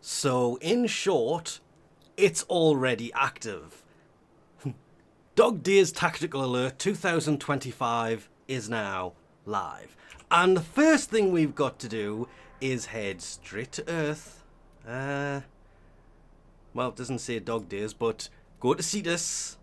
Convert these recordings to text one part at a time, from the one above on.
So, in short, it's already active. Dog Days Tactical Alert 2025 is now live. And the first thing we've got to do is head straight to Earth. Well, it doesn't say Dog Days, but go to Cetus,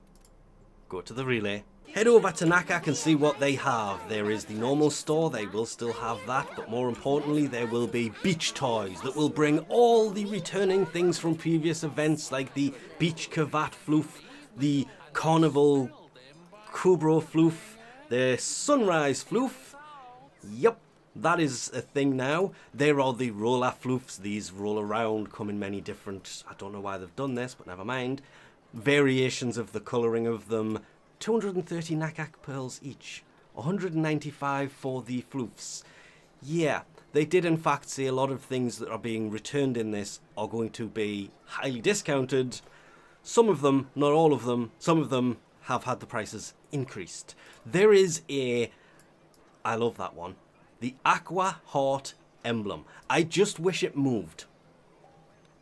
go to the relay. Head over to Nakak and see what they have. There is the normal store, they will still have that, but more importantly, there will be beach toys that will bring all the returning things from previous events, like the Beach Cravat Floof, the Carnival Kubro Floof, the Sunrise Floof. Yep, that is a thing now. There are the roller floofs. These roll around, come in many different, I don't know why they've done this, but never mind. Variations of the colouring of them. 230 Nakak pearls each. 195 for the floofs. Yeah, they did in fact say a lot of things that are being returned in this are going to be highly discounted. Some of them, not all of them, some of them have had the prices increased. There is I love that one, the Aqua Heart emblem. I just wish it moved.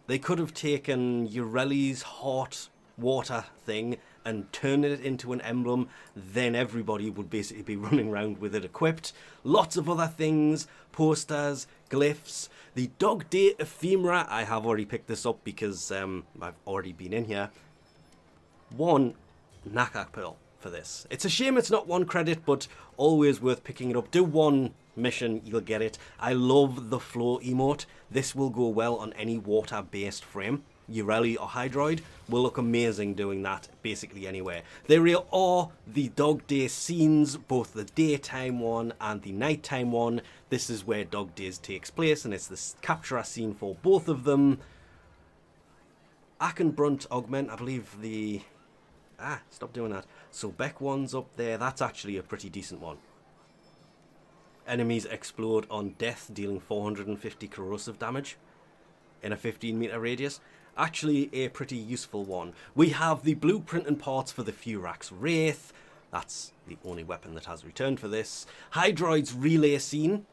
They could have taken Ureli's heart water thing and turned it into an emblem, then everybody would basically be running around with it equipped. Lots of other things, posters, glyphs. The Dog Day ephemera, I have already picked this up because I've already been in here. One Nakak pearl for this. It's a shame it's not one credit, but always worth picking it up. Do one mission, you'll get it. I love the flow emote. This will go well on any water-based frame. Ureli or Hydroid will look amazing doing that basically anywhere. There are the Dog Day scenes, both the daytime one and the nighttime one. This is where Dog Days takes place, and it's the capture scene for both of them. Brunt Augment, I believe the... stop doing that. So Beck one's up there. That's actually a pretty decent one. Enemies explode on death, dealing 450 corrosive damage in a 15-meter radius. Actually a pretty useful one. We have the blueprint and parts for the Furax Wraith. That's the only weapon that has returned for this. Hydroid's relay scene.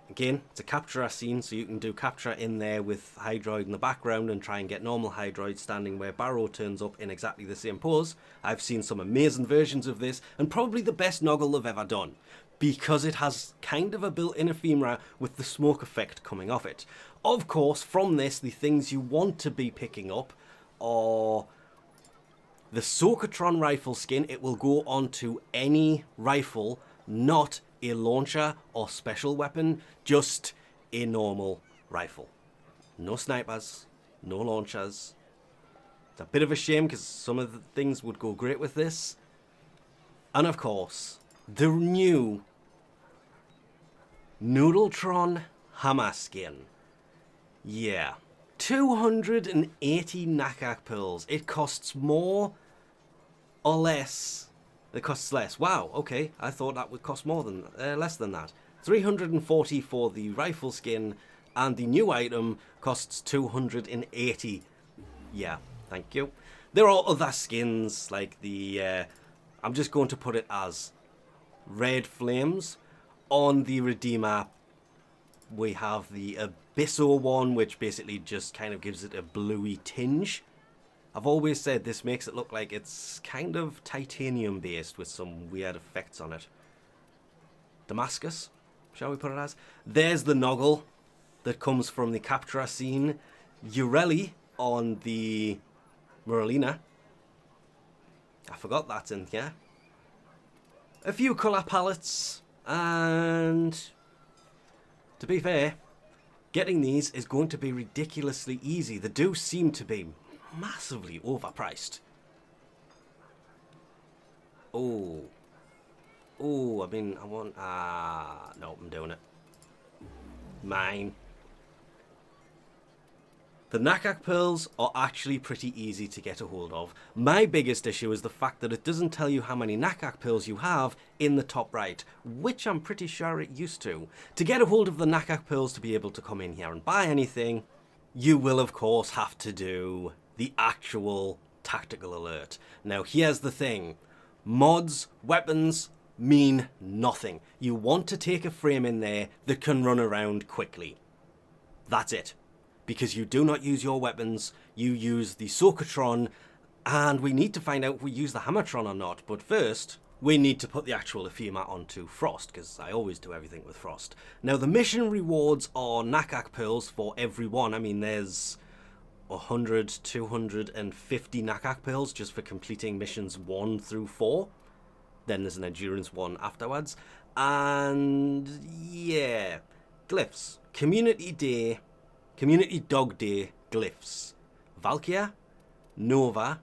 Again, it's a capture scene, so you can do capture in there with Hydroid in the background and try and get normal Hydroid standing where Barrow turns up in exactly the same pose. I've seen some amazing versions of this, and probably the best Noggle they've ever done, because it has kind of a built-in ephemera with the smoke effect coming off it. Of course, from this, the things you want to be picking up are the Soakatron rifle skin. It will go onto any rifle, not a launcher or special weapon, just a normal rifle. No snipers, no launchers. It's a bit of a shame because some of the things would go great with this. And of course, the new Noodletron hammer skin. Yeah, 280 Nakak pearls. It costs more or less. It costs less. Wow, okay. I thought that would cost more than less than that. 340 for the rifle skin, and the new item costs 280. Yeah, thank you. There are other skins like the I'm just going to put it as Red Flames. On the Redeemer, we have the Abysso one, which basically just kind of gives it a bluey tinge. I've always said this makes it look like it's kind of titanium based with some weird effects on it. Damascus, shall we put it as? There's the Noggle that comes from the capture scene. Ureli on the Merlina. I forgot that's in here. A few colour palettes, and to be fair, getting these is going to be ridiculously easy. They do seem to be massively overpriced. Oh, I mean, I want... no, I'm doing it. Mine. The Nakak pearls are actually pretty easy to get a hold of. My biggest issue is the fact that it doesn't tell you how many Nakak pearls you have in the top right, which I'm pretty sure it used to. To get a hold of the Nakak pearls to be able to come in here and buy anything, you will of course have to do the actual tactical alert. Now here's the thing. Mods, weapons, mean nothing. You want to take a frame in there that can run around quickly. That's it. because you do not use your weapons, you use the Soakatron, and we need to find out if we use the Hammertron or not. But first, we need to put the actual Ephema onto Frost, because I always do everything with Frost. Now, the mission rewards are Nakak Pearls for every one. I mean, there's 100, 250 Nakak Pearls just for completing missions 1 through 4. Then there's an endurance one afterwards. And yeah, glyphs. Community Day, Community Dog Day glyphs. Valkyria, Nova,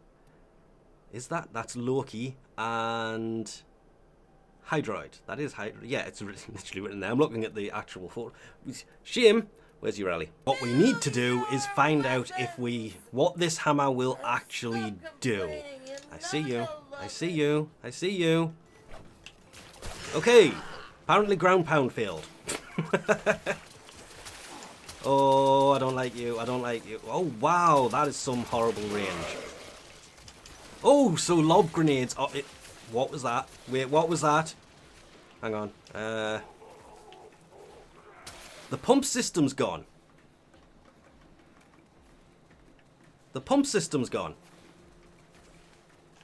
that's Loki, and Hydroid. That is Hydroid. Yeah, it's literally written there. I'm looking at the actual photo. Shame. Where's your rally? What we need to do is find out what this hammer will actually do. I see you. I see you. I see you. Okay. Apparently ground pound failed. Oh, I don't like you. I don't like you. Oh, wow. That is some horrible range. Oh, so lob grenades. Oh, what was that? Wait, what was that? Hang on. The pump system's gone. The pump system's gone.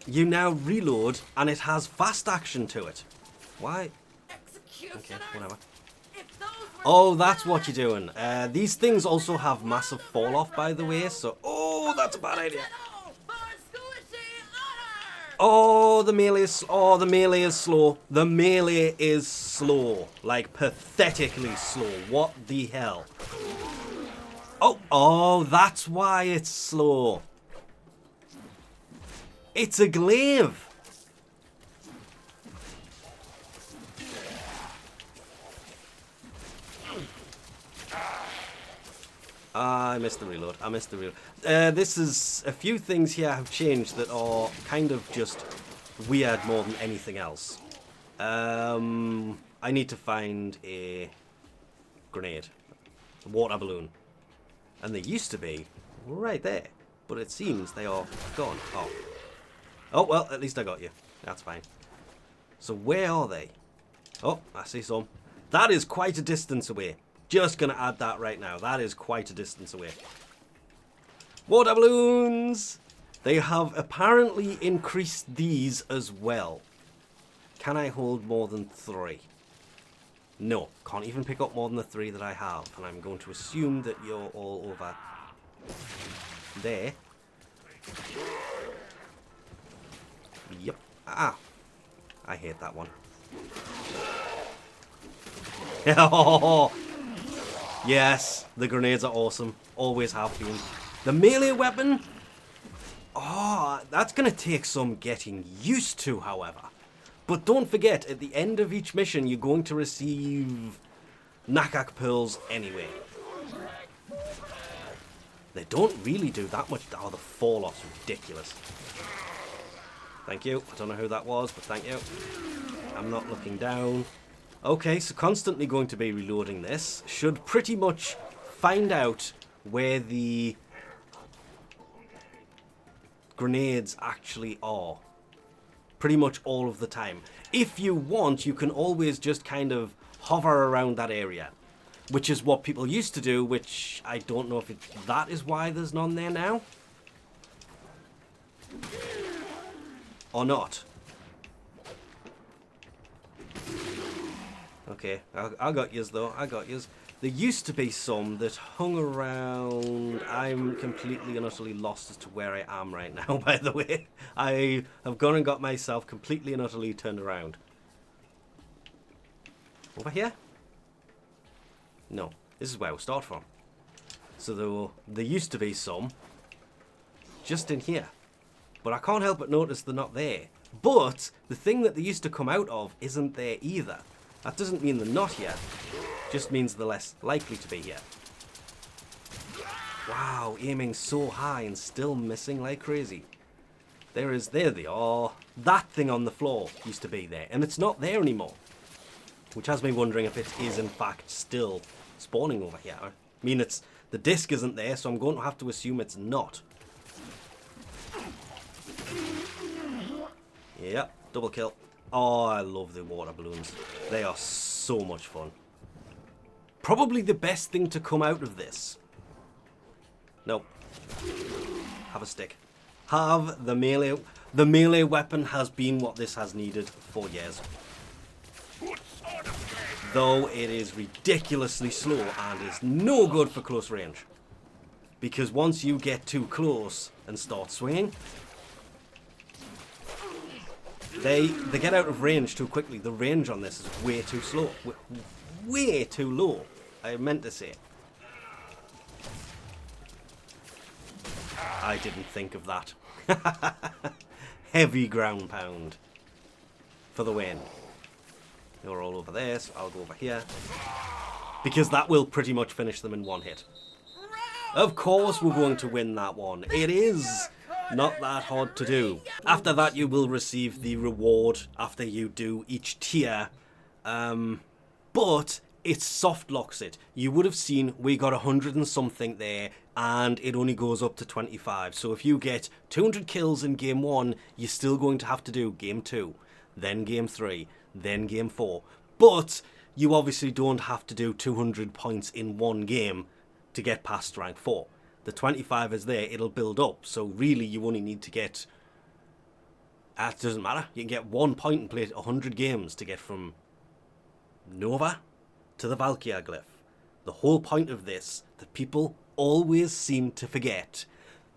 You now reload, and it has fast action to it. Why? Okay, whatever. Oh, that's what you're doing. These things also have massive fall off, by the way, so... Oh, that's a bad idea. Oh, the melee is slow. The melee is slow. Like, pathetically slow. What the hell? Oh, that's why it's slow. It's a glaive. I missed the reload. This is... A few things here have changed that are kind of just weird more than anything else. I need to find a grenade. A water balloon. And they used to be right there. But it seems they are gone. Oh, well, at least I got you. That's fine. So where are they? Oh, I see some. That is quite a distance away. Just gonna add that right now. That is quite a distance away. Water balloons! They have apparently increased these as well. Can I hold more than 3? No, can't even pick up more than the 3 that I have. And I'm going to assume that you're all over there. Yep. Ah! I hate that one. Yes, the grenades are awesome. Always have been. The melee weapon? Oh, that's going to take some getting used to, however. But don't forget, at the end of each mission, you're going to receive Nakak Pearls anyway. They don't really do that much. Oh, the fall-off's ridiculous. Thank you. I don't know who that was, but thank you. I'm not looking down. Okay, so constantly going to be reloading this. Should pretty much find out where the grenades actually are. Pretty much all of the time. If you want, you can always just kind of hover around that area. Which is what people used to do, which I don't know if that is why there's none there now. Or not. Okay, I got yous though, I got yous. There used to be some that hung around. I'm completely and utterly lost as to where I am right now, by the way. I have gone and got myself completely and utterly turned around. Over here? No, this is where we'll start from. So there used to be some just in here. But I can't help but notice they're not there. But the thing that they used to come out of isn't there either. That doesn't mean they're not here. Just means they're less likely to be here. Wow, aiming so high and still missing like crazy. There they are. That thing on the floor used to be there, and it's not there anymore. Which has me wondering if it is in fact still spawning over here. I mean, the disc isn't there, so I'm going to have to assume it's not. Yep, double kill. Oh, I love the water balloons. They are so much fun. Probably the best thing to come out of this. Nope. Have a stick. Have the melee. The melee weapon has been what this has needed for years. Though it is ridiculously slow and is no good for close range. Because once you get too close and start swinging, they get out of range too quickly. The range on this is way too slow. Way too low, I meant to say. I didn't think of that. Heavy ground pound for the win. You're all over there, so I'll go over here. Because that will pretty much finish them in one hit. Of course we're going to win that one. It is not that hard to do. After that you will receive the reward after you do each tier. But it soft locks it. You would have seen we got 100 and something there, and it only goes up to 25. So if you get 200 kills in game 1, you're still going to have to do game 2, then game 3, then game 4. But you obviously don't have to do 200 points in one game to get past rank 4. The 25 is there, it'll build up. So really you only need to get, it doesn't matter, you can get 1 point and play 100 games to get from Nova to the Valkyria glyph. The whole point of this, that people always seem to forget,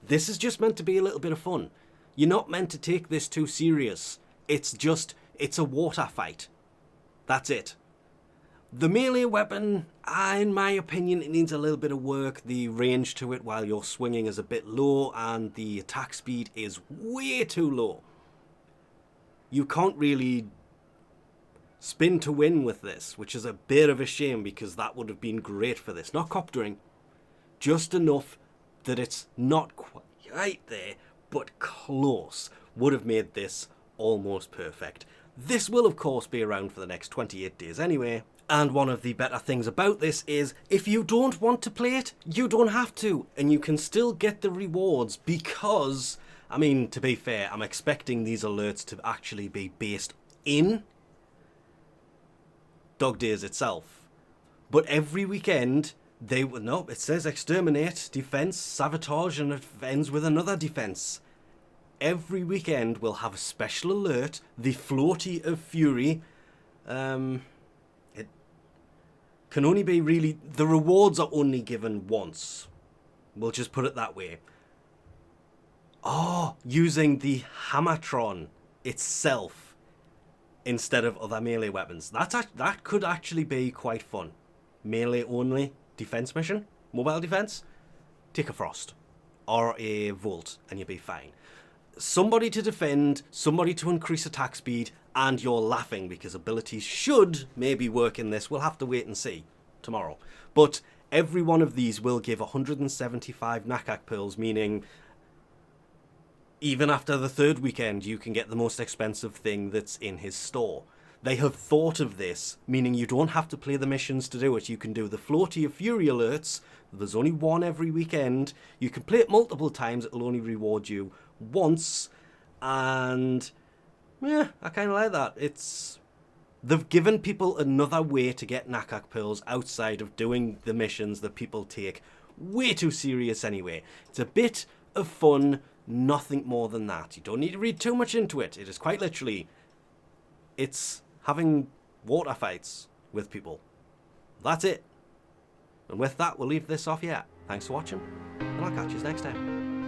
this is just meant to be a little bit of fun. You're not meant to take this too serious. It's a water fight. That's it. The melee weapon, in my opinion, it needs a little bit of work. The range to it while you're swinging is a bit low, and the attack speed is way too low. You can't really spin to win with this, which is a bit of a shame because that would have been great for this. Not coptering, just enough that it's not quite there, but close. Would have made this almost perfect. This will of course be around for the next 28 days anyway. And one of the better things about this is if you don't want to play it, you don't have to. And you can still get the rewards because, I mean, to be fair, I'm expecting these alerts to actually be based in Dog Days itself. But every weekend, they will, no, it says exterminate, defense, sabotage, and it ends with another defense. Every weekend we'll have a special alert, the Floaty of Fury. It can only be really, the rewards are only given once. We'll just put it that way. Oh, using the Hammertron itself instead of other melee weapons. That could actually be quite fun. Melee only defense mission, mobile defense. Take a Frost or a Volt and you'll be fine. Somebody to defend, somebody to increase attack speed, and you're laughing because abilities should maybe work in this. We'll have to wait and see tomorrow. But every one of these will give 175 Nakak Pearls, meaning even after the third weekend, you can get the most expensive thing that's in his store. They have thought of this, meaning you don't have to play the missions to do it. You can do the Floaty of Fury alerts. There's only one every weekend. You can play it multiple times. It'll only reward you once. And yeah, I kind of like that. They've given people another way to get Nakak Pearls outside of doing the missions that people take way too serious anyway. It's a bit of fun. Nothing more than that. You don't need to read too much into it. It is quite literally, it's having water fights with people. That's it. And with that, we'll leave this off here. Thanks for watching, and I'll catch you next time.